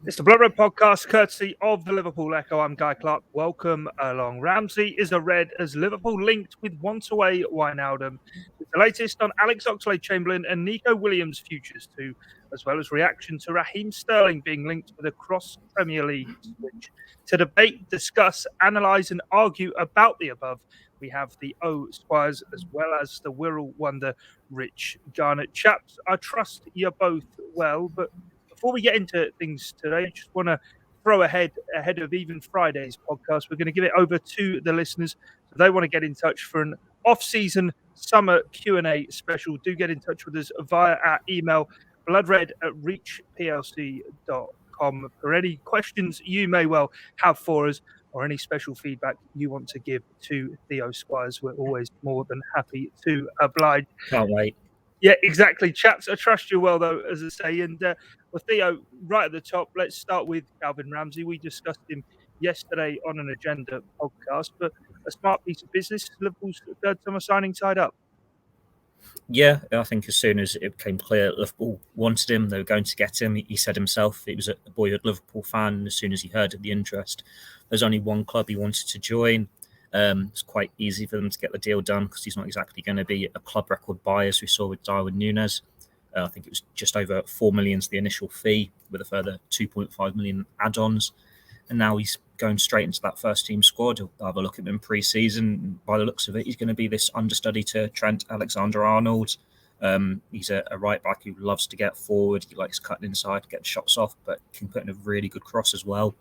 It's the Blood Red Podcast, courtesy of the Liverpool Echo. I'm Guy Clarke. Welcome along. Ramsay is a red as Liverpool linked with once-away Wijnaldum. With the latest on Alex Oxlade-Chamberlain and Neco Williams' futures too, as well as reaction to Raheem Sterling being linked with a cross-Premier League switch. To debate, discuss, analyse and argue about the above, we have the Squires as well as the Wirral wonder, Rich Garnett. Chaps, I trust you're both well, but before we get into things today, I just want to throw ahead of even Friday's podcast. We're going to give it over to the listeners. So they want to get in touch for an off-season summer Q&A special. Do get in touch with us via our email, bloodred@reachplc.com, for any questions you may well have for us or any special feedback you want to give to Theo Squires. We're always more than happy to oblige. Can't wait. Yeah, exactly. Chaps, I trust you well, though, as I say. And well, Theo, right at the top, let's start with Calvin Ramsay. We discussed him yesterday on an agenda podcast, but a smart piece of business. Liverpool's third summer signing tied up. Yeah, I think as soon as it became clear Liverpool wanted him, they were going to get him. He said himself he was a boyhood Liverpool fan. And as soon as he heard of the interest, there's only one club he wanted to join. It's quite easy for them to get the deal done because he's not exactly going to be a club record buy, as we saw with Darwin Nunez. I think it was just over 4 million to the initial fee with a further 2.5 million add-ons. And now he's going straight into that first team squad. I'll have a look at him in pre-season. By the looks of it, he's going to be this understudy to Trent Alexander-Arnold. He's a right back who loves to get forward. He likes cutting inside, getting shots off, but can put in a really good cross as well.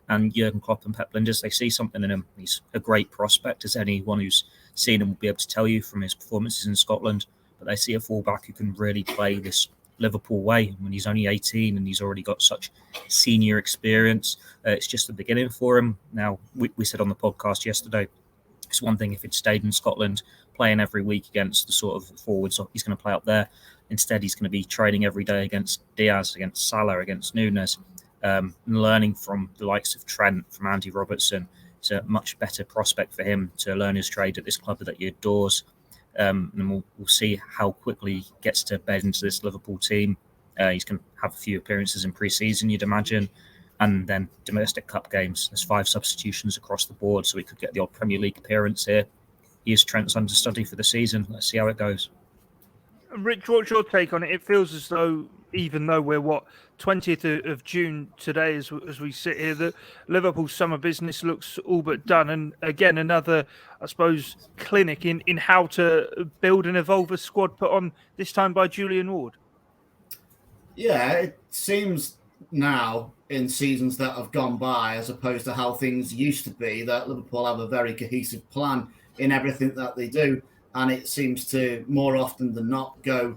And Jurgen Klopp and Pep Linders, they see something in him. He's a great prospect, as anyone who's seen him will be able to tell you from his performances in Scotland. But they see a fullback who can really play this Liverpool way. When he's only 18 and he's already got such senior experience, it's just the beginning for him. Now, we said on the podcast yesterday, it's one thing if he'd stayed in Scotland, playing every week against the sort of forwards he's going to play up there. Instead, he's going to be training every day against Diaz, against Salah, against Nunez, and learning from the likes of Trent, from Andy Robertson. It's a much better prospect for him to learn his trade at this club that he adores. And we'll see how quickly he gets to bed into this Liverpool team. He's going to have a few appearances in pre-season, you'd imagine, and then domestic cup games. There's 5 substitutions across the board, so we could get the odd Premier League appearance here. He is Trent's understudy for the season. Let's see how it goes. Rich, what's your take on it? It feels as though, even though we're 20th of June today, as we sit here, that Liverpool's summer business looks all but done. And again, another, I suppose, clinic in how to build and evolve a squad put on this time by Julian Ward. Yeah, it seems now in seasons that have gone by, as opposed to how things used to be, that Liverpool have a very cohesive plan in everything that they do. And it seems to more often than not go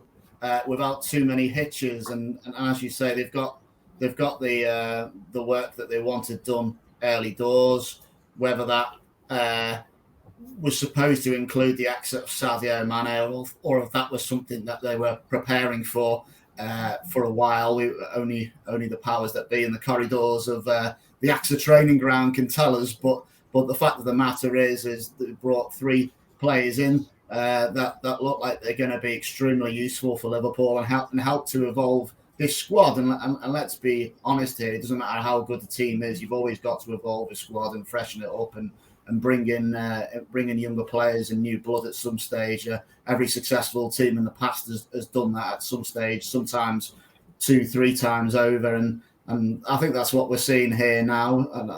without too many hitches. And as you say, they've got the work that they wanted done early doors. Whether that was supposed to include the exit of Sadio Mane, or if that was something that they were preparing for a while. Only the powers that be in the corridors of the AXA training ground can tell us. But the fact of the matter is they brought 3 players in that look like they're going to be extremely useful for Liverpool and help to evolve this squad. And let's be honest here, it doesn't matter how good the team is, you've always got to evolve a squad and freshen it up and bring in younger players and new blood at some stage. Every successful team in the past has done that at some stage, sometimes 2-3 times over. And I think that's what we're seeing here now. And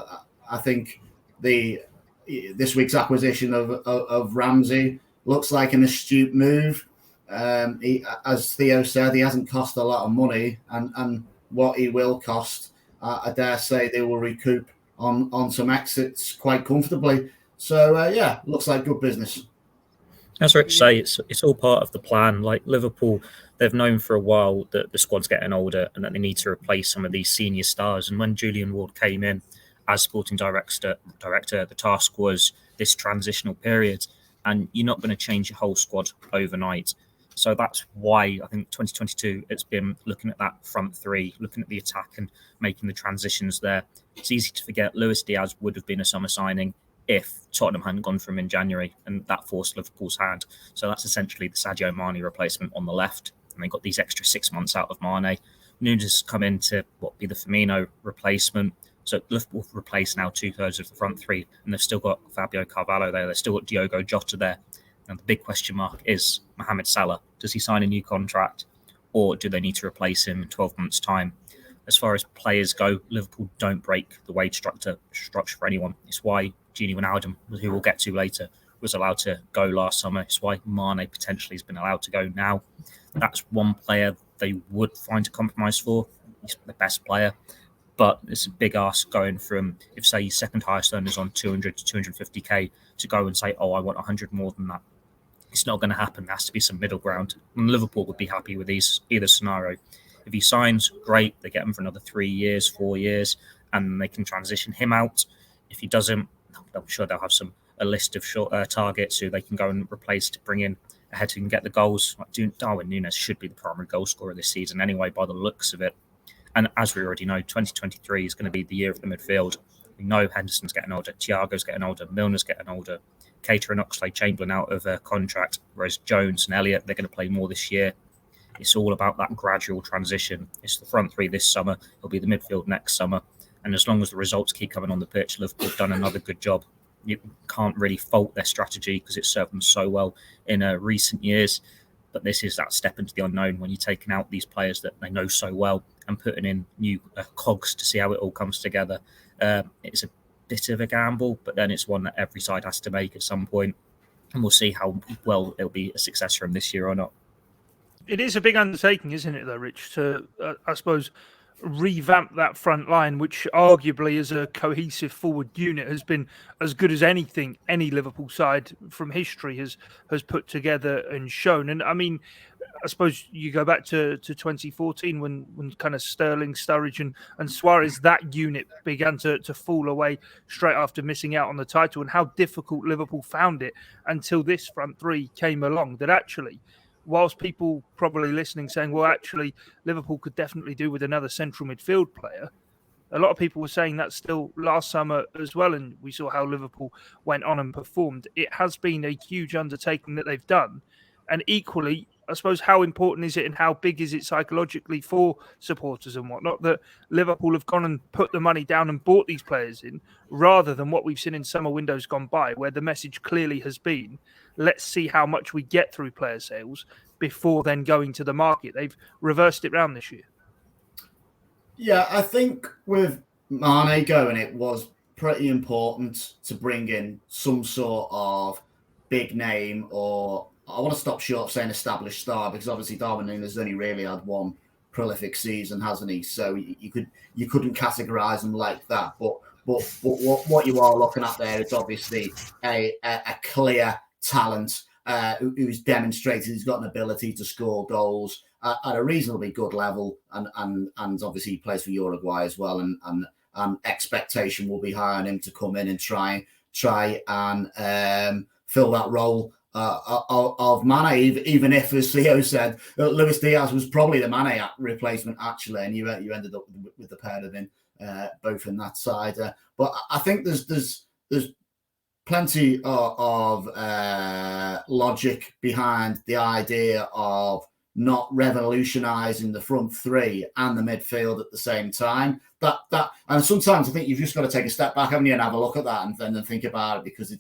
I think this week's acquisition of Ramsay looks like an astute move. As Theo said, he hasn't cost a lot of money, and what he will cost, I dare say they will recoup on some exits quite comfortably. So, looks like good business. As Rich say, it's all part of the plan. Like Liverpool, they've known for a while that the squad's getting older and that they need to replace some of these senior stars. And when Julian Ward came in as sporting director, the task was this transitional period. And you're not going to change your whole squad overnight. So that's why I think 2022, it's been looking at that front 3, looking at the attack and making the transitions there. It's easy to forget Luis Diaz would have been a summer signing if Tottenham hadn't gone for him in January, and that forced Liverpool's hand. So that's essentially the Sadio Mane replacement on the left. And they got these extra 6 months out of Mane. Nunez has come in to be the Firmino replacement. So Liverpool have replaced now 2/3 of the front three, and they've still got Fabio Carvalho there. They've still got Diogo Jota there. And the big question mark is Mohamed Salah. Does he sign a new contract, or do they need to replace him in 12 months' time? As far as players go, Liverpool don't break the wage structure for anyone. It's why Gini Wijnaldum, who we'll get to later, was allowed to go last summer. It's why Mane potentially has been allowed to go now. That's one player they would find a compromise for. He's the best player. But it's a big ask going from, if say your second highest earners on 200 to 250k, to go and say, oh, I want 100 more than that. It's not going to happen. There has to be some middle ground. And Liverpool would be happy with either scenario. If he signs, great. They get him for another 3 years, 4 years, and they can transition him out. If he doesn't, I'm sure they'll have a list of short targets who they can go and replace to bring in ahead who can get the goals. Like Darwin Nunez should be the primary goal scorer this season anyway, by the looks of it. And as we already know, 2023 is going to be the year of the midfield. We know Henderson's getting older, Thiago's getting older, Milner's getting older, Keita and Oxlade-Chamberlain out of contract, whereas Jones and Elliott, they're going to play more this year. It's all about that gradual transition. It's the front three this summer. It'll be the midfield next summer. And as long as the results keep coming on the pitch, Liverpool have done another good job. You can't really fault their strategy because it served them so well in recent years. But this is that step into the unknown when you're taking out these players that they know so well and putting in new cogs to see how it all comes together. It's a bit of a gamble, but then it's one that every side has to make at some point. And we'll see how well it'll be a success for him this year or not. It is a big undertaking, isn't it, though, Rich, to, I suppose, revamp that front line, which arguably as a cohesive forward unit has been as good as anything any Liverpool side from history has put together and shown. And I mean, I suppose you go back to 2014 when kind of Sterling, Sturridge and Squires, that unit began to fall away straight after missing out on the title, and how difficult Liverpool found it until this front three came along. That actually, whilst people probably listening saying, well, actually, Liverpool could definitely do with another central midfield player, a lot of people were saying that still last summer as well, and we saw how Liverpool went on and performed. It has been a huge undertaking that they've done. And equally, I suppose, how important is it and how big is it psychologically for supporters and whatnot that Liverpool have gone and put the money down and bought these players in, rather than what we've seen in summer windows gone by, where the message clearly has been, let's see how much we get through player sales before then going to the market. They've reversed it round this year. Yeah, I think with Mane going, it was pretty important to bring in some sort of big name, or I want to stop short of saying established star, because obviously Darwin Nunez only really had one prolific season, hasn't he? So you couldn't categorise him like that. But what you are looking at there is obviously a clear talent who's demonstrated he's got an ability to score goals at a reasonably good level, and obviously he plays for Uruguay as well, and expectation will be high on him to come in and try and fill that role of Mane, even if, as Theo said, Luis Diaz was probably the Mane replacement actually, and you ended up with the pair of them both in that side. But I think there's plenty of logic behind the idea of not revolutionising the front three and the midfield at the same time. And sometimes I think you've just got to take a step back, haven't you, and have a look at that and then think about it, because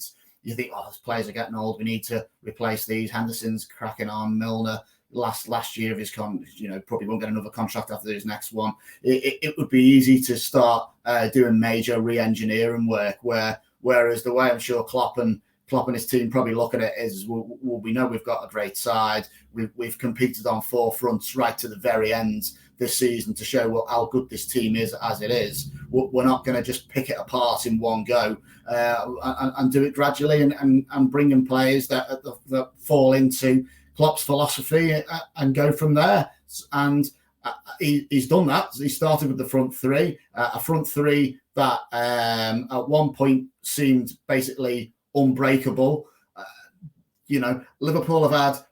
you think, oh, these players are getting old, we need to replace these. Henderson's cracking on, Milner last year of his probably won't get another contract after his next one. It would be easy to start doing major re-engineering work, whereas the way I'm sure Klopp and his team probably look at it is, we know we've got a great side. We've competed on four fronts right to the very end this season to show how good this team is as it is. We're not going to just pick it apart in one go and do it gradually and bring in players that fall into Klopp's philosophy and go from there. And he's done that. He started with the front three, a front three that at one point seemed basically unbreakable. Liverpool have had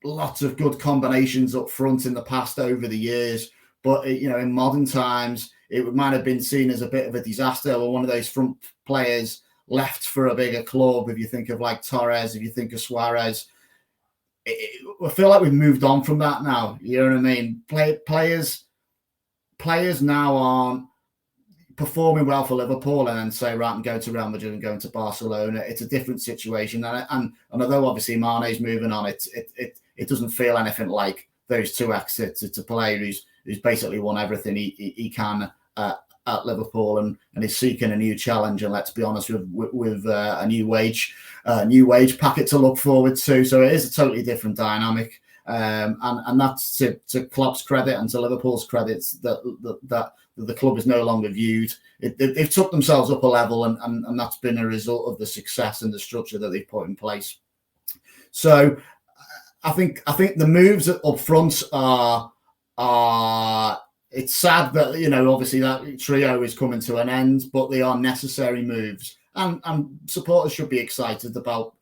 lots of good combinations up front in the past over the years, but in modern times it might have been seen as a bit of a disaster, or one of those front players left for a bigger club. If you think of like Torres, if you think of Suarez, I feel like we've moved on from that now. You know what I mean? Players players now aren't performing well for Liverpool and then say, right, I'm going to Real Madrid and going to Barcelona. It's a different situation. And although obviously Mane's moving on, it doesn't feel anything like those two exits. It's a player who's basically won everything he can at Liverpool and is seeking a new challenge. And let's be honest, with a new wage packet to look forward to. So it is a totally different dynamic. And that's to Klopp's credit and to Liverpool's credit that the club is no longer viewed. They've took themselves up a level, and that's been a result of the success and the structure that they've put in place. So I think the moves up front are it's sad that, obviously that trio is coming to an end, but they are necessary moves, and supporters should be excited about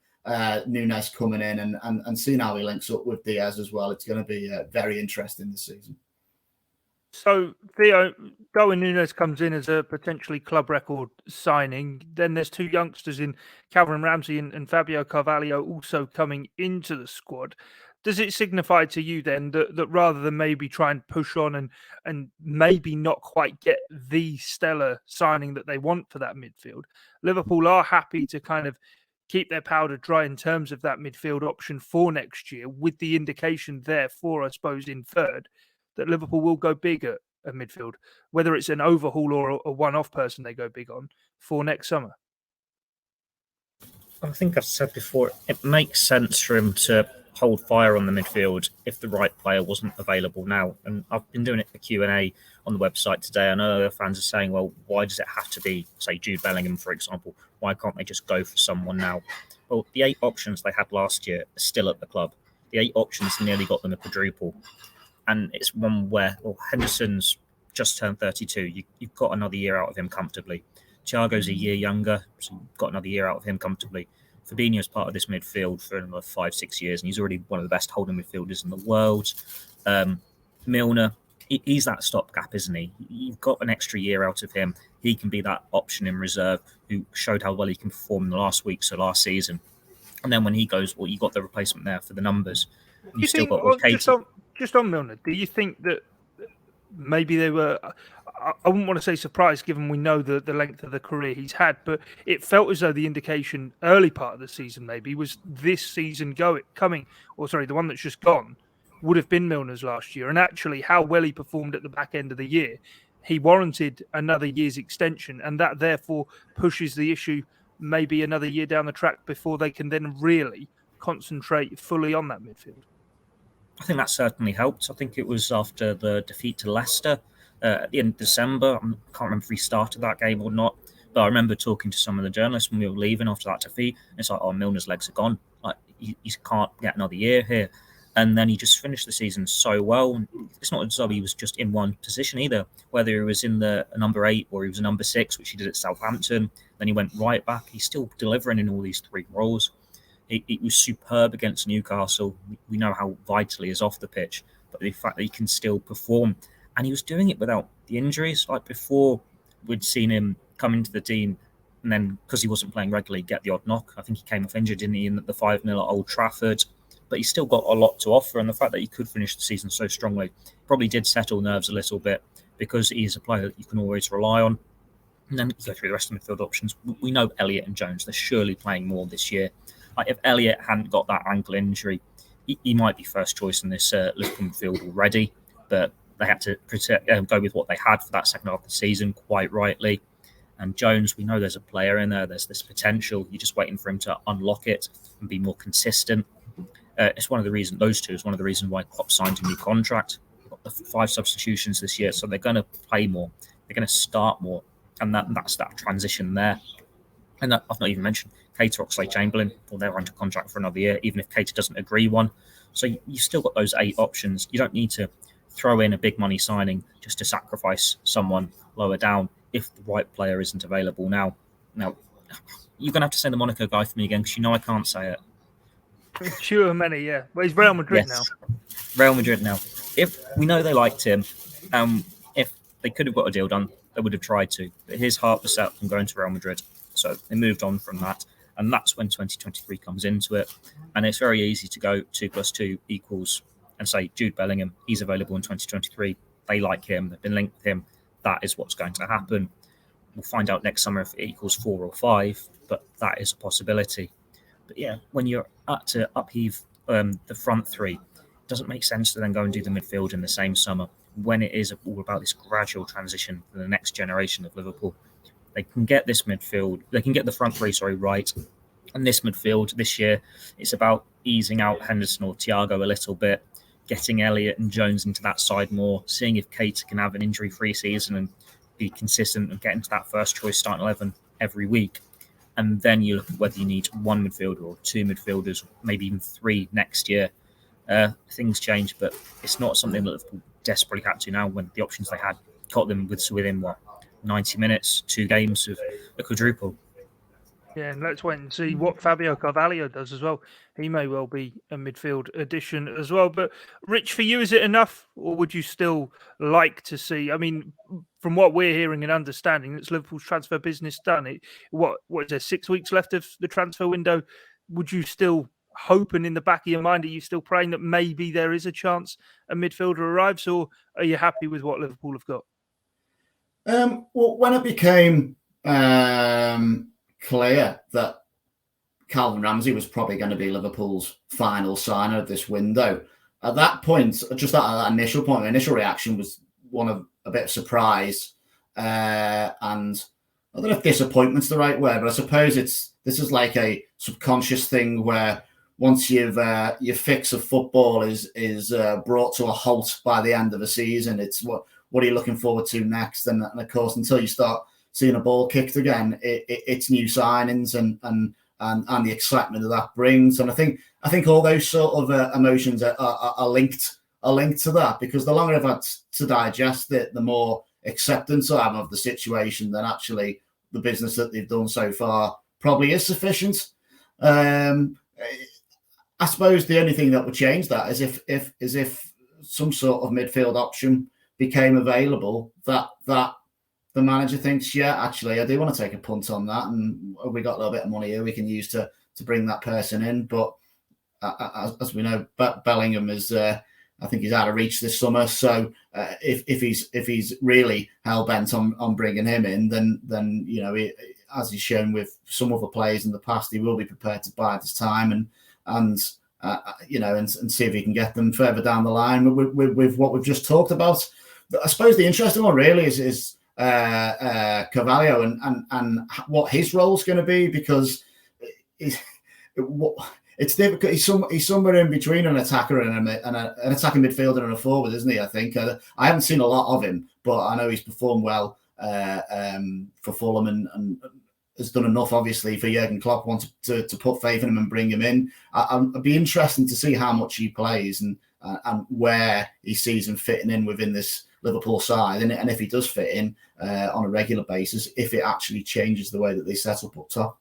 Nunez coming in and seeing how he links up with Diaz as well. It's going to be very interesting this season. So, Theo, Darwin Nunez comes in as a potentially club record signing. Then there's two youngsters in Calvin Ramsay and Fabio Carvalho also coming into the squad. Does it signify to you then that rather than maybe try and push on and maybe not quite get the stellar signing that they want for that midfield, Liverpool are happy to kind of keep their powder dry in terms of that midfield option for next year, with the indication therefore, I suppose, inferred that Liverpool will go big at midfield, whether it's an overhaul or a one-off person they go big on for next summer? I think I've said before, it makes sense for him to hold fire on the midfield if the right player wasn't available now. And I've been doing it for Q&A on the website today. I know fans are saying, well, why does it have to be, say, Jude Bellingham, for example? Why can't they just go for someone now? Well, the 8 options they had last year are still at the club. The 8 options nearly got them a quadruple. And it's one where, well, Henderson's just turned 32. You've got another year out of him comfortably. Thiago's a year younger, so you've got another year out of him comfortably. Fabinho's part of this midfield for another 5-6 years, and he's already one of the best holding midfielders in the world. Milner, he's that stopgap, isn't he? You've got an extra year out of him. He can be that option in reserve who showed how well he can perform in the last week, so last season. And then when he goes, well, you've got the replacement there for the numbers. You've still got Keita. Just on Milner, do you think that maybe they were, I wouldn't want to say surprised given we know the length of the career he's had, but it felt as though the indication early part of the season maybe was this season the one that's just gone, would have been Milner's last year. And actually how well he performed at the back end of the year, he warranted another year's extension, and that therefore pushes the issue maybe another year down the track before they can then really concentrate fully on that midfield. I think that certainly helped. I think it was after the defeat to Leicester at the end of December. I can't remember if he started that game or not, but I remember talking to some of the journalists when we were leaving after that defeat. And it's like, oh, Milner's legs are gone. Like he can't get another year here. And then he just finished the season so well. It's not as though he was just in one position either, whether he was in the number 8 or he was a number 6, which he did at Southampton. Then he went right back. He's still delivering in all these 3 roles. It was superb against Newcastle. We know how vital he is off the pitch, but the fact that he can still perform. And he was doing it without the injuries. Like before, we'd seen him come into the team and then, because he wasn't playing regularly, get the odd knock. I think he came off injured, didn't he, in the 5-0 at Old Trafford. But he's still got a lot to offer. And the fact that he could finish the season so strongly probably did settle nerves a little bit, because he's a player that you can always rely on. And then you go through the rest of the midfield options. We know Elliott and Jones, they're surely playing more this year. Like if Elliott hadn't got that ankle injury, he might be first choice in this Liverpool midfield already. But they had to go with what they had for that second half of the season, quite rightly. And Jones, we know there's a player in there. There's this potential. You're just waiting for him to unlock it and be more consistent. It's one of the reasons, those two is one of the reasons why Klopp signed a new contract. They've got the 5 substitutions this year, so they're going to play more. They're going to start more. And that's that transition there. And I've not even mentioned Keita, Oxlade-Chamberlain. Well, they're under contract for another year, even if Keita doesn't agree one. So you've still got those 8 options. You don't need to throw in a big money signing just to sacrifice someone lower down if the right player isn't available now. Now, you're going to have to say the Monaco guy for me again, because I can't say it. Tchouameni, yeah. Well, he's Real Madrid now. Real Madrid now. If we know they liked him, if they could have got a deal done, they would have tried to. But his heart was set on going to Real Madrid. So they moved on from that. And that's when 2023 comes into it. And it's very easy to go 2 + 2 = and say Jude Bellingham, he's available in 2023. they like him, they've been linked with him, that is what's going to happen. We'll find out next summer if it equals 4 or 5, but that is a possibility. But yeah, when you're to upheave the front three, it doesn't make sense to then go and do the midfield in the same summer when it is all about this gradual transition to the next generation of Liverpool. They can get this midfield, they can get the front three, right. And this midfield this year, it's about easing out Henderson or Thiago a little bit, getting Elliott and Jones into that side more, seeing if Keita can have an injury-free season and be consistent and get into that first choice starting 11 every week. And then you look at whether you need one midfielder or two midfielders, maybe even 3 next year. Things change, but it's not something that Liverpool desperately had to now when the options they had got them within 90 minutes, 2 games of a quadruple. Yeah, and let's wait and see what Fabio Carvalho does as well. He may well be a midfield addition as well. But Rich, for you, is it enough, or would you still like to see? I mean, from what we're hearing and understanding, it's Liverpool's transfer business done. What is there? 6 weeks left of the transfer window. Would you still hope, and in the back of your mind, are you still praying that maybe there is a chance a midfielder arrives, or are you happy with what Liverpool have got? Well, when it became clear that Calvin Ramsay was probably going to be Liverpool's final signer of this window, at that point, just at that initial point, the initial reaction was one of a bit of surprise, and I don't know if disappointment's the right word, but I suppose this is like a subconscious thing where once your fix of football is brought to a halt by the end of a season, it's what are you looking forward to next? And of course, until you start seeing a ball kicked again, it's new signings and the excitement that brings. And I think all those sort of emotions are linked to that, because the longer I've had to digest it, the more acceptance I have of the situation that actually the business that they've done so far probably is sufficient. I suppose the only thing that would change that is if some sort of midfield option became available that the manager thinks, yeah, actually, I do want to take a punt on that, and we got a little bit of money here we can use to bring that person in. But as we know, Bellingham is, I think he's out of reach this summer. So if he's really hell bent on bringing him in, then as he's shown with some other players in the past, he will be prepared to bide his time and see if he can get them further down the line with what we've just talked about. I suppose the interesting one really is Carvalho and what his role is going to be, because it's difficult. He's somewhere in between an attacker and an attacking midfielder and a forward, isn't he? I think I haven't seen a lot of him, but I know he's performed well for Fulham and has done enough, obviously, for Jurgen Klopp wanted to put faith in him and bring him in. I'd be interesting to see how much he plays and where he sees him fitting in within this Liverpool side, and if he does fit in on a regular basis, if it actually changes the way that they set up top.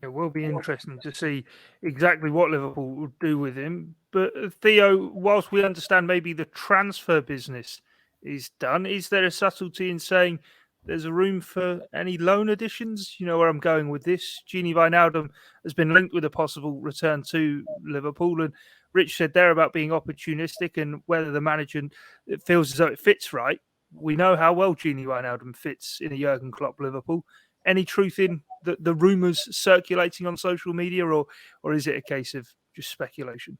It will be interesting to see exactly what Liverpool will do with him. But Theo, whilst we understand maybe the transfer business is done, is there a subtlety in saying there's a room for any loan additions? You know where I'm going with this. Gini Wijnaldum has been linked with a possible return to Liverpool, and Rich said there about being opportunistic and whether the manager feels as though it fits right. We know how well Gini Wijnaldum fits in a Jurgen Klopp Liverpool. Any truth in the rumours circulating on social media, or is it a case of just speculation?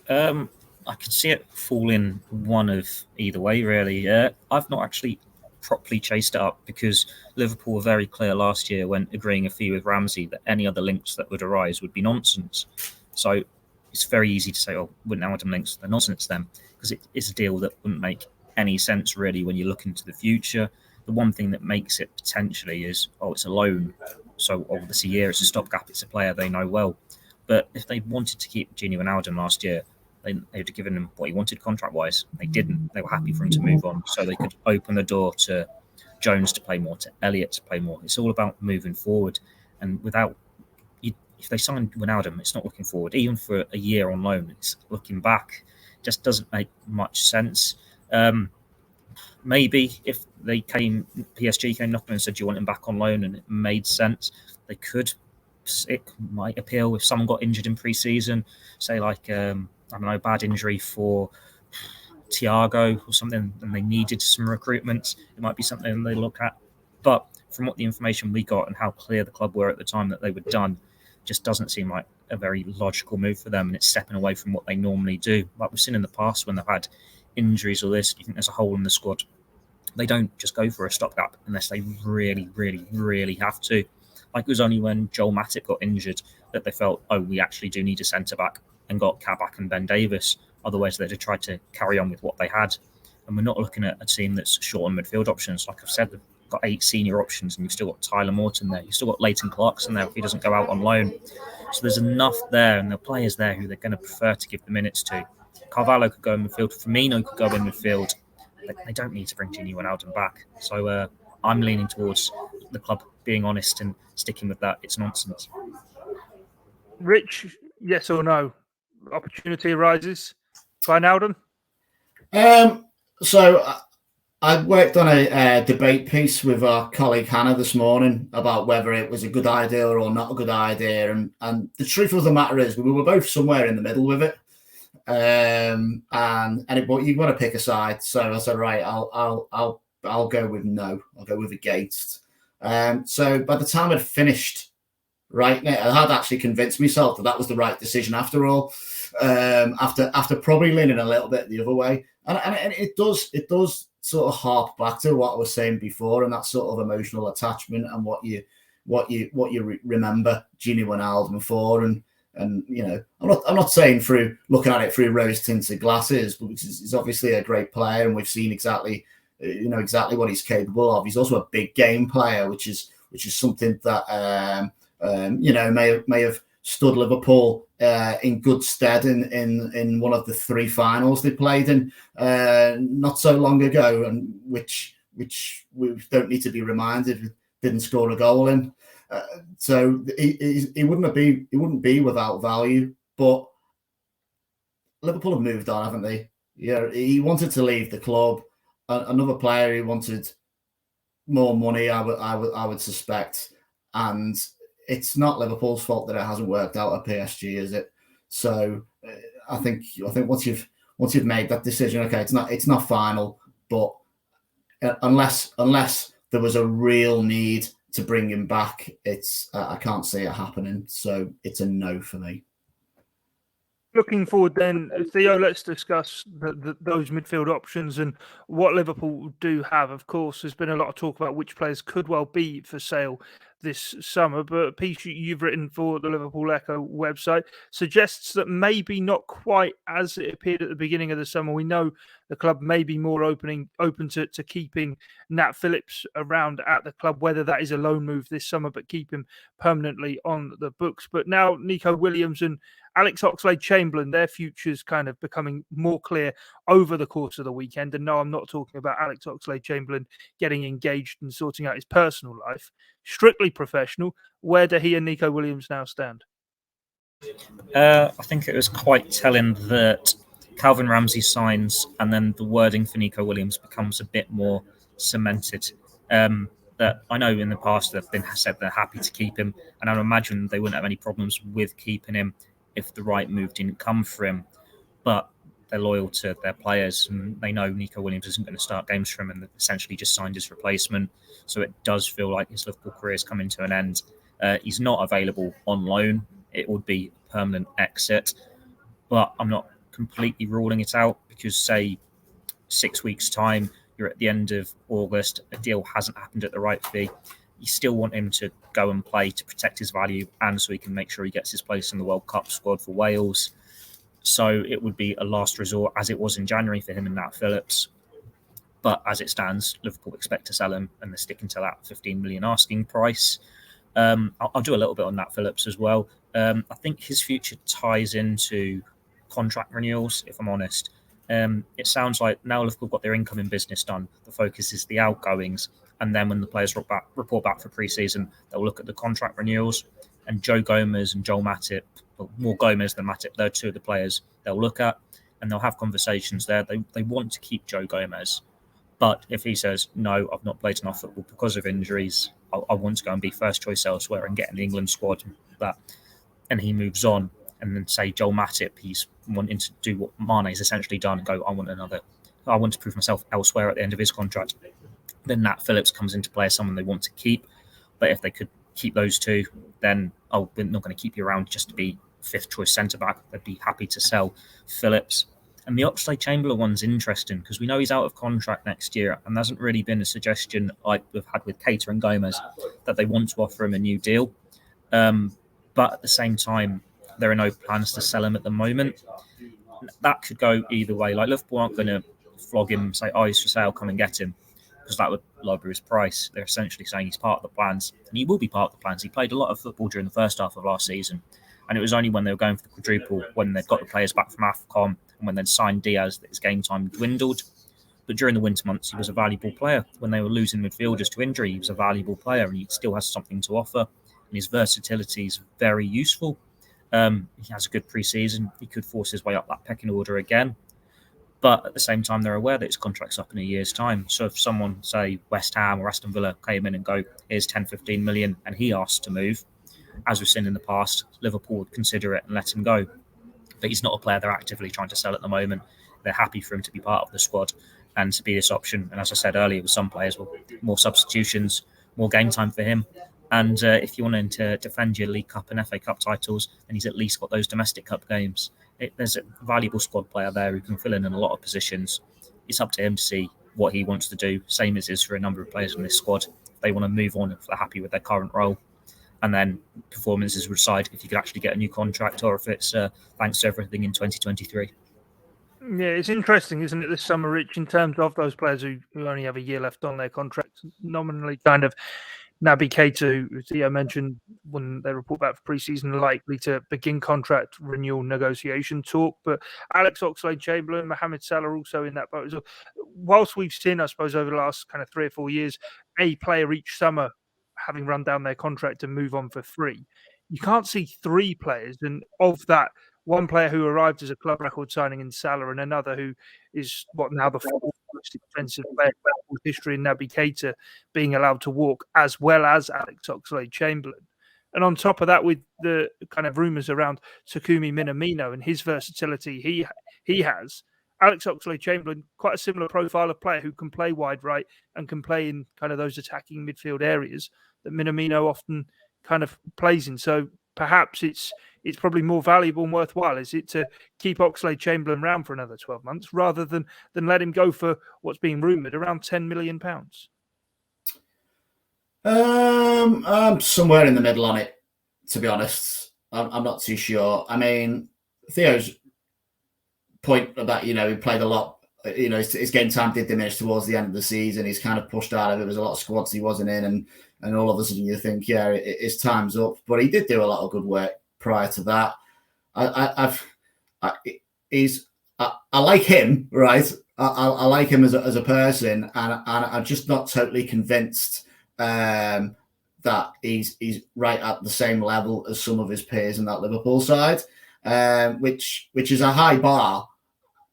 I could see it fall in one of either way, really. I've not actually properly chased it up, because Liverpool were very clear last year when agreeing a fee with Ramsay that any other links that would arise would be nonsense. So it's very easy to say, oh, Wijnaldum links, they're nonsense then, because it's a deal that wouldn't make any sense really when you look into the future. The one thing that makes it potentially is, it's a loan. So obviously, it's a stopgap, it's a player they know well. But if they wanted to keep Gini Wijnaldum last year, they would have given him what he wanted contract-wise. They didn't. They were happy for him to move on, so they could open the door to Jones to play more, to Elliott to play more. It's all about moving forward. And if they sign Wijnaldum, it's not looking forward. Even for a year on loan, it's looking back. It just doesn't make much sense. Maybe if PSG came knocking and said, do you want him back on loan, and it made sense, they could. It might appeal if someone got injured in pre-season, say like, bad injury for Thiago or something, and they needed some recruitment, it might be something they look at. But from what the information we got and how clear the club were at the time that they were done, just doesn't seem like a very logical move for them, and it's stepping away from what they normally do. Like we've seen in the past when they've had injuries or this, you think there's a hole in the squad, they don't just go for a stopgap unless they really, really, really have to. Like it was only when Joel Matip got injured that they felt, oh, we actually do need a centre-back, and got Kabak and Ben Davis. Otherwise, they'd have tried to carry on with what they had. And we're not looking at a team that's short on midfield options. Like I've said, they've got 8 senior options, and you've still got Tyler Morton there. You've still got Leighton Clarkson there if he doesn't go out on loan. So there's enough there, and the players there who they're going to prefer to give the minutes to. Carvalho could go in midfield. Firmino could go in midfield. They don't need to bring Gini Wijnaldum back. So I'm leaning towards the club being honest and sticking with that. It's nonsense. Rich, yes or no? Opportunity arises. Wijnaldum? So I worked on a debate piece with our colleague Hannah this morning about whether it was a good idea or not a good idea, and the truth of the matter is we were both somewhere in the middle with it. But you've got to pick a side. So I said, right, I'll go with no. I'll go with against. So by the time I'd finished writing it, I had actually convinced myself that was the right decision after all. After probably leaning a little bit the other way, and it does sort of harp back to what I was saying before, and that sort of emotional attachment and what you remember Gini Wijnaldum for, and you know, I'm not saying through looking at it through rose-tinted glasses, but he's obviously a great player, and we've seen exactly what he's capable of. He's also a big game player, which is something that may have stood Liverpool in good stead in one of the 3 finals they played in not so long ago, and which we don't need to be reminded didn't score a goal in. So he wouldn't be without value, but Liverpool have moved on, haven't they? Yeah, he wanted to leave the club. Another player, he wanted more money, I would suspect, and it's not Liverpool's fault that it hasn't worked out at PSG, is it? So I think once you've made that decision, okay, it's not final, but unless there was a real need to bring him back, I can't see it happening. So it's a no for me. Looking forward then, Theo, let's discuss those midfield options and what Liverpool do have. Of course, there's been a lot of talk about which players could well be for sale this summer, but a piece you've written for the Liverpool Echo website suggests that maybe not quite as it appeared at the beginning of the summer. We know the club may be more open to keeping Nat Phillips around at the club, whether that is a loan move this summer, but keep him permanently on the books. But now Neco Williams and Alex Oxlade-Chamberlain, their futures kind of becoming more clear over the course of the weekend. And no, I'm not talking about Alex Oxlade-Chamberlain getting engaged and sorting out his personal life. Strictly professional. Where do he and Neco Williams now stand? I think it was quite telling that Calvin Ramsay signs and then the wording for Neco Williams becomes a bit more cemented. That I know in the past they've been said they're happy to keep him, and I imagine they wouldn't have any problems with keeping him if the right move didn't come for him. But they're loyal to their players, and they know Neco Williams isn't going to start games for him, and they've essentially just signed his replacement. So it does feel like his Liverpool career is coming to an end. He's not available on loan. It would be a permanent exit, but I'm not completely ruling it out, because say 6 weeks time, you're at the end of August, a deal hasn't happened at the right fee. You still want him to go and play to protect his value, and so he can make sure he gets his place in the World Cup squad for Wales. So it would be a last resort, as it was in January for him and Nat Phillips. But as it stands, Liverpool expect to sell him, and they're sticking to that 15 million asking price. I'll do a little bit on Nat Phillips as well. I think his future ties into contract renewals, if I'm honest. It sounds like now Liverpool got their incoming business done. The focus is the outgoings. And then when the players report back for pre-season, they'll look at the contract renewals. And Joe Gomez and Joel Matip, well, more Gomez than Matip, they're 2 of the players they'll look at, and they'll have conversations there. They want to keep Joe Gomez. But if he says, no, I've not played enough football because of injuries, I want to go and be first choice elsewhere and get in the England squad, and he moves on, and then say Joel Matip, he's wanting to do what Mane's essentially done and go, I want to prove myself elsewhere at the end of his contract. Then Nat Phillips comes into play as someone they want to keep. But if they could keep those two, then we're not going to keep you around just to be fifth choice centre back. They'd be happy to sell Phillips. And the Oxlade-Chamberlain one's interesting because we know he's out of contract next year, and there hasn't really been a suggestion like we've had with Keita and Gomez that they want to offer him a new deal. But at the same time, there are no plans to sell him at the moment. That could go either way. Like, Liverpool aren't going to flog him and say, he's for sale, come and get him, because that would lower his price. They're essentially saying he's part of the plans, and he will be part of the plans. He played a lot of football during the first half of last season, and it was only when they were going for the quadruple, when they'd got the players back from AFCON, and when they'd signed Diaz, that his game time dwindled. But during the winter months, he was a valuable player. When they were losing midfielders to injury, he was a valuable player, and he still has something to offer. And his versatility is very useful. He has a good pre-season. He could force his way up that pecking order again. But at the same time, they're aware that his contract's up in a year's time. So if someone, say, West Ham or Aston Villa came in and go, here's 10, 15 million, and he asked to move, as we've seen in the past, Liverpool would consider it and let him go. But he's not a player they're actively trying to sell at the moment. They're happy for him to be part of the squad and to be this option. And as I said earlier, with some players, more substitutions, more game time for him. And if you want him to defend your League Cup and FA Cup titles, then he's at least got those domestic cup games. There's a valuable squad player there who can fill in a lot of positions. It's up to him to see what he wants to do, same as is for a number of players in this squad. If they want to move on, if they're happy with their current role. And then performances will decide if you could actually get a new contract or if it's thanks to everything in 2023. Yeah, it's interesting, isn't it, this summer, Rich, in terms of those players who only have a year left on their contract, nominally kind of Naby Keita, who Theo mentioned when they report back for pre-season, likely to begin contract renewal negotiation talk. But Alex Oxlade-Chamberlain, Mohamed Salah also in that boat as well. Whilst we've seen, I suppose, over the last kind of 3 or 4 years, a player each summer having run down their contract and move on for free, you can't see 3 players. And of that, one player who arrived as a club record signing in Salah and another who is now the 4th most expensive player in Liverpool history in Naby Keita being allowed to walk, as well as Alex Oxlade-Chamberlain. And on top of that, with the kind of rumours around Takumi Minamino and his versatility he has, Alex Oxlade-Chamberlain, quite a similar profile of player who can play wide right and can play in kind of those attacking midfield areas that Minamino often kind of plays in. So perhaps it's probably more valuable and worthwhile, is it, to keep Oxlade-Chamberlain around for another 12 months rather than let him go for what's being rumoured around £10 million? I'm somewhere in the middle on it, to be honest. I'm not too sure. I mean, Theo's point about, he played a lot, his game time did diminish towards the end of the season. He's kind of pushed out of it. There was a lot of squads he wasn't in, and all of a sudden you think, his time's up. But he did do a lot of good work prior to that. I like him, right? I like him as a person, and I'm just not totally convinced that he's right at the same level as some of his peers in that Liverpool side, which is a high bar.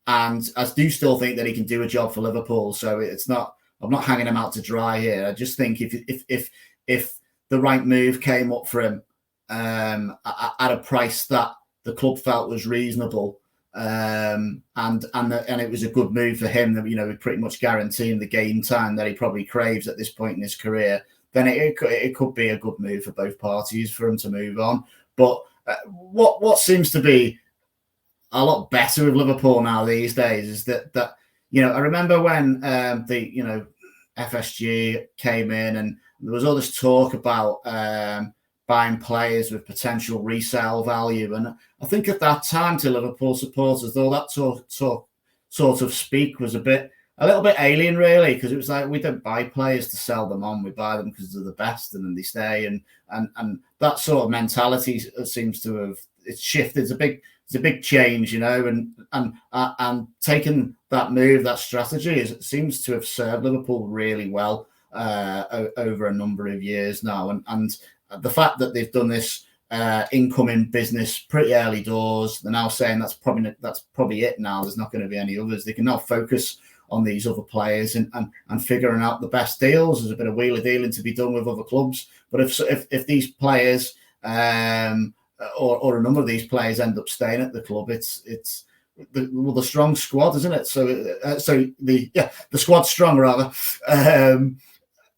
And I do still think that he can do a job for Liverpool. So I'm not hanging him out to dry here. I just think if the right move came up for him at a price that the club felt was reasonable, and it was a good move for him, that we pretty much guarantee him the game time that he probably craves at this point in his career, then it could be a good move for both parties for him to move on. But what seems to be a lot better with Liverpool now these days is that I remember when the FSG came in and there was all this talk about buying players with potential resale value, and I think at that time to Liverpool supporters, though, that sort of speak was a little bit alien, really, because it was like, we don't buy players to sell them on, we buy them because they're the best and then they stay, and that sort of mentality seems to have shifted. It's a big change, and taking that move, that strategy, seems to have served Liverpool really well over a number of years now, and the fact that they've done this incoming business pretty early doors, they're now saying that's probably it now. There's not going to be any others. They can now focus on these other players and figuring out the best deals. There's a bit of wheeler dealing to be done with other clubs, but if these players or a number of these players end up staying at the club, it's the strong squad, isn't it? So the squad's strong rather.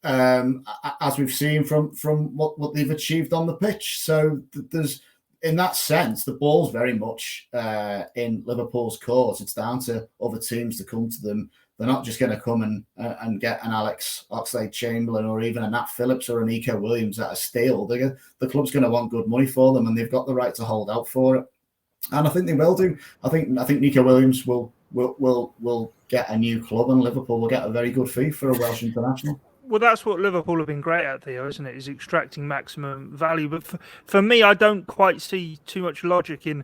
As we've seen from what they've achieved on the pitch. So there's, in that sense, the ball's very much in Liverpool's court. It's down to other teams to come to them. They're not just going to come and get an Alex Oxlade-Chamberlain or even a Nat Phillips or a Neco Williams at a steal. The club's going to want good money for them, and they've got the right to hold out for it. And I think they will do. I think Neco Williams will get a new club, and Liverpool will get a very good fee for a Welsh international. Well, that's what Liverpool have been great at, Theo, isn't it? Is extracting maximum value. But for me, I don't quite see too much logic in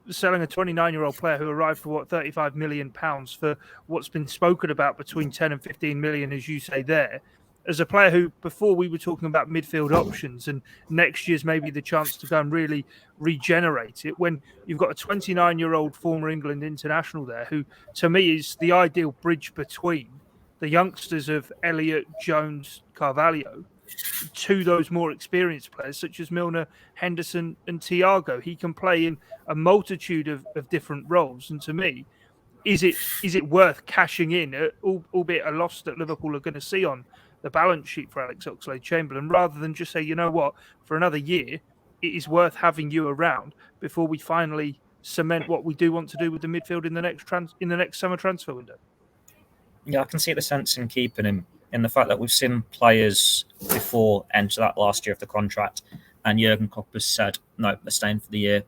selling a 29-year-old player who arrived for £35 million for what's been spoken about between 10 and 15 million, as you say there, as a player who, before we were talking about midfield options and next year's maybe the chance to go and really regenerate it, when you've got a 29-year-old former England international there who, to me, is the ideal bridge between the youngsters of Elliott, Jones, Carvalho, to those more experienced players such as Milner, Henderson and Thiago. He can play in a multitude of different roles. And to me, is it worth cashing in, albeit a loss that Liverpool are going to see on the balance sheet for Alex Oxlade-Chamberlain, rather than just say, you know what, for another year, it is worth having you around before we finally cement what we do want to do with the midfield in the next summer transfer window? Yeah, I can see the sense in keeping him, in the fact that we've seen players before enter that last year of the contract, and Jurgen Klopp has said, no, they're staying for the year.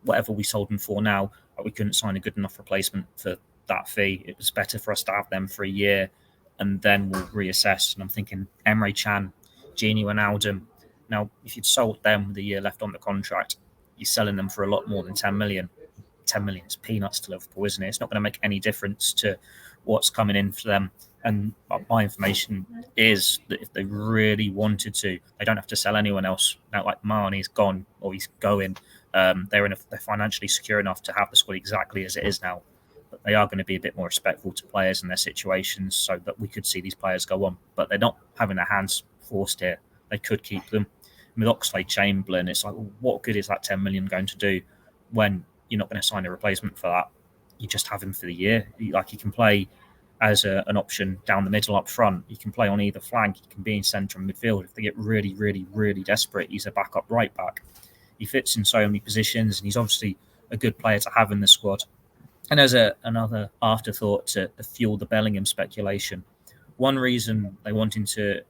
Whatever we sold them for now, we couldn't sign a good enough replacement for that fee. It was better for us to have them for a year, and then we'll reassess. And I'm thinking Emre Can, Gini Wijnaldum. Now, if you'd sold them with a year left on the contract, you're selling them for a lot more than 10 million. 10 million is peanuts to Liverpool, isn't it? It's not going to make any difference to what's coming in for them. And my information is that if they really wanted to, they don't have to sell anyone else. Now, like Marnie's gone or he's going, they're financially secure enough to have the squad exactly as it is now. But they are going to be a bit more respectful to players and their situations, so that we could see these players go on. But they're not having their hands forced here. They could keep them. With Oxlade-Chamberlain, it's like, well, what good is that 10 million going to do when you're not going to sign a replacement for that? You just have him for the year. He can play as an option down the middle up front. He can play on either flank. He can be in centre and midfield. If they get really, really, really desperate, he's a backup right back. He fits in so many positions, and he's obviously a good player to have in the squad. And as another afterthought to fuel the Bellingham speculation, one reason they wanting to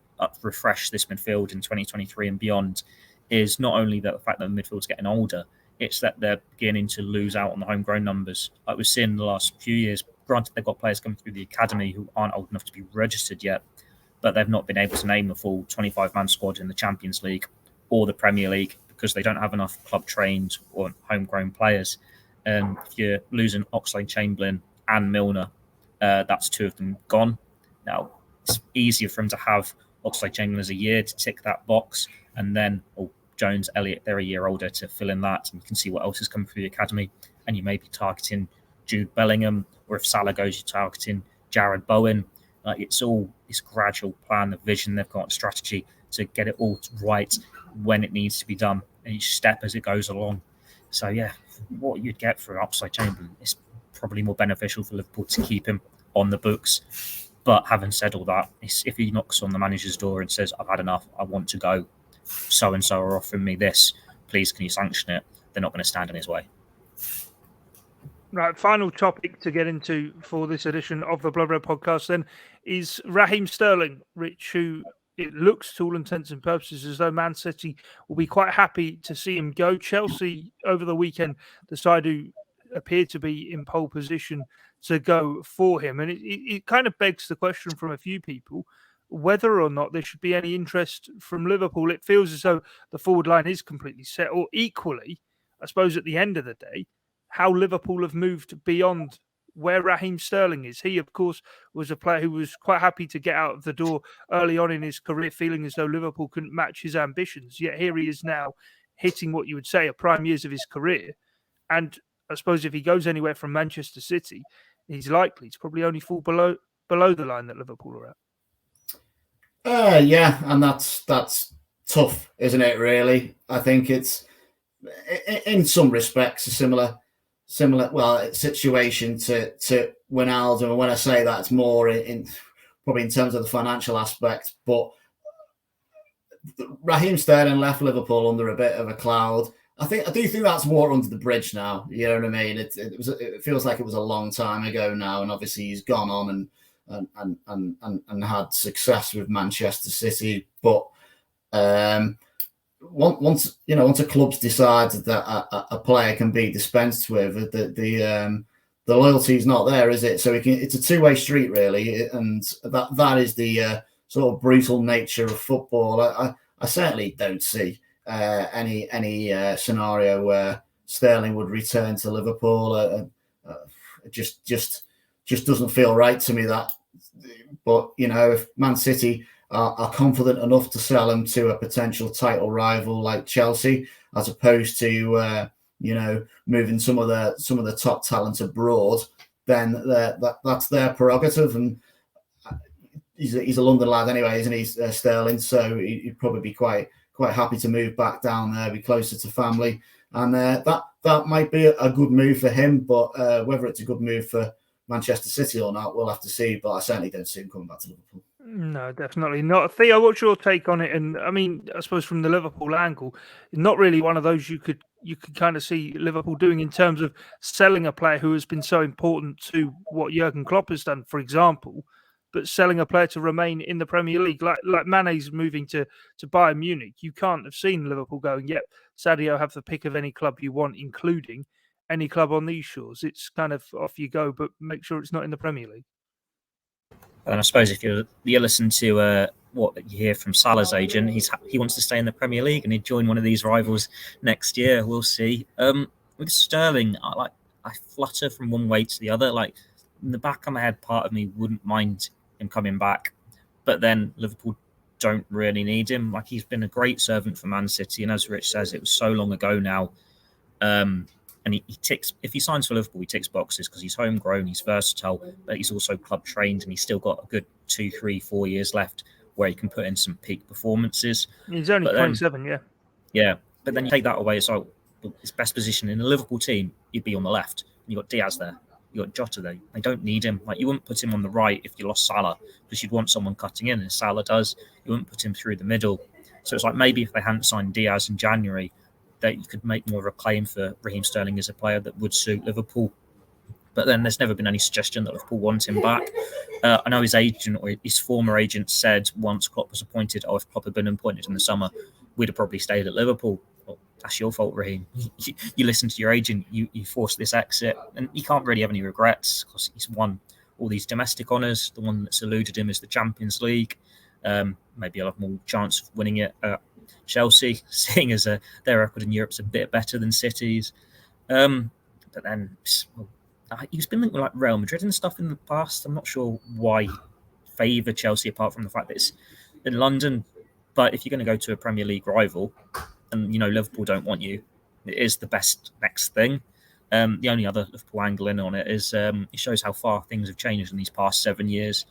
refresh this midfield in 2023 and beyond is not only the fact that the midfield's getting older, it's that they're beginning to lose out on the homegrown numbers. Like we've seen in the last few years, granted they've got players coming through the academy who aren't old enough to be registered yet, but they've not been able to name the full 25-man squad in the Champions League or the Premier League because they don't have enough club-trained or homegrown players. And if you're losing Oxlade-Chamberlain and Milner, that's two of them gone. Now, it's easier for him to have Oxlade-Chamberlain as a year to tick that box, and then Jones, Elliott, they're a year older to fill in that, and you can see what else is coming through the academy, and you may be targeting Jude Bellingham, or if Salah goes, you're targeting Jared Bowen. It's all this gradual plan, the vision they've got, strategy to get it all right when it needs to be done, and each step as it goes along. So yeah, what you'd get for Oxlade-Chamberlain is probably more beneficial for Liverpool to keep him on the books. But having said all that, if he knocks on the manager's door and says, I've had enough, I want to go, so-and-so are offering me this, please can you sanction it? They're not going to stand in his way. Right, final topic to get into for this edition of the Blood Red Podcast then is Raheem Sterling, Rich, who it looks to all intents and purposes as though Man City will be quite happy to see him go. Chelsea over the weekend decided to appear to be in pole position to go for him. And it kind of begs the question from a few people whether or not there should be any interest from Liverpool. It feels as though the forward line is completely set, or equally, I suppose at the end of the day, how Liverpool have moved beyond where Raheem Sterling is. He, of course, was a player who was quite happy to get out of the door early on in his career, feeling as though Liverpool couldn't match his ambitions. Yet here he is now hitting what you would say are prime years of his career. And I suppose if he goes anywhere from Manchester City, he's likely to probably only fall below the line that Liverpool are at. Yeah, and that's tough, isn't it, really? I think it's in some respects, a similar situation to Wijnaldum. And when I say that, it's more probably in terms of the financial aspect. But Raheem Sterling left Liverpool under a bit of a cloud. I do think that's water under the bridge now. You know what I mean? It feels like it was a long time ago now, and obviously he's gone on and had success with Manchester City. But once a club's decided that a player can be dispensed with, the loyalty is not there, is it? So it's a two-way street, really, and that is the sort of brutal nature of football. I certainly don't see any scenario where Sterling would return to Liverpool. It just doesn't feel right to me, that. But if Man City are confident enough to sell him to a potential title rival like Chelsea, as opposed to moving some of the top talent abroad, then that's their prerogative. And he's a London lad anyway, isn't he, Sterling? So he'd probably be quite happy to move back down there, be closer to family, and that might be a good move for him. But whether it's a good move for Manchester City or not, we'll have to see. But I certainly don't see him coming back to Liverpool. No, definitely not. Theo, what's your take on it? And I mean, I suppose from the Liverpool angle, not really one of those you could kind of see Liverpool doing in terms of selling a player who has been so important to what Jurgen Klopp has done, for example, but selling a player to remain in the Premier League, like Mane's moving to Bayern Munich. You can't have seen Liverpool going, yep, Sadio, have the pick of any club you want, including any club on these shores. It's kind of off you go, but make sure it's not in the Premier League. And I suppose if you listen to what you hear from Salah's agent, he wants to stay in the Premier League and he'd join one of these rivals next year. We'll see. With Sterling, I flutter from one way to the other. Like, in the back of my head, part of me wouldn't mind him coming back, but then Liverpool don't really need him. Like, he's been a great servant for Man City, and as Rich says, it was so long ago now. And he ticks, if he signs for Liverpool, he ticks boxes because he's homegrown, he's versatile, but he's also club trained, and he's still got a good 2, 3, 4 years left where he can put in some peak performances. He's only 27, yeah. Yeah, but then you take that away, so his best position in a Liverpool team, he'd be on the left. You've got Diaz there, you've got Jota there. They don't need him. Like, you wouldn't put him on the right if you lost Salah, because you'd want someone cutting in, as Salah does. You wouldn't put him through the middle. So it's like, maybe if they hadn't signed Diaz in January, that you could make more of a claim for Raheem Sterling as a player that would suit Liverpool. But then there's never been any suggestion that Liverpool want him back. I know his agent, or his former agent, said once Klopp was appointed, if Klopp had been appointed in the summer, we'd have probably stayed at Liverpool. Well, that's your fault, Raheem. You listened to your agent, you forced this exit, and he can't really have any regrets because he's won all these domestic honours. The one that's eluded him is the Champions League. Maybe he'll have more chance of winning it at Chelsea, seeing as their record in Europe's a bit better than City's. But then he's been linked with like Real Madrid and stuff in the past. I'm not sure why he favour Chelsea, apart from the fact that it's in London. But if you're going to go to a Premier League rival and Liverpool don't want you, it is the best next thing. The only other Liverpool angle in on it is it shows how far things have changed in these past 7 years,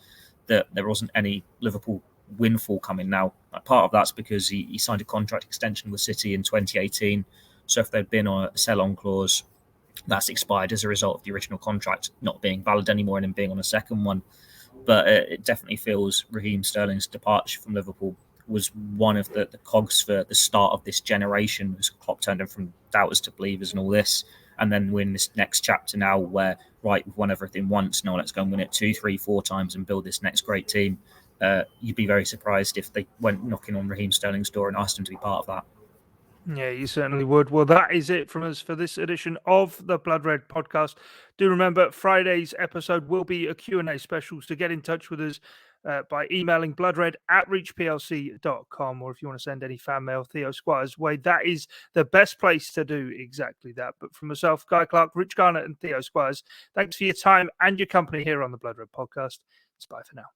that there wasn't any Liverpool windfall coming now. Like, part of that's because he signed a contract extension with City in 2018. So if there'd been a sell-on clause, that's expired as a result of the original contract not being valid anymore and him being on a second one. But it definitely feels Raheem Sterling's departure from Liverpool was one of the cogs for the start of this generation, as Klopp turned him from doubters to believers and all this. And then we're in this next chapter now where, right, we've won everything once, now let's go and win it 2, 3, 4 times and build this next great team. You'd be very surprised if they went knocking on Raheem Sterling's door and asked him to be part of that. Yeah, you certainly would. Well, that is it from us for this edition of the Blood Red podcast. Do remember, Friday's episode will be a Q&A special, so get in touch with us by emailing bloodred@reachplc.com, or if you want to send any fan mail Theo Squires' way, that is the best place to do exactly that. But from myself, Guy Clarke, Rich Garnett and Theo Squires, thanks for your time and your company here on the Blood Red podcast. It's bye for now.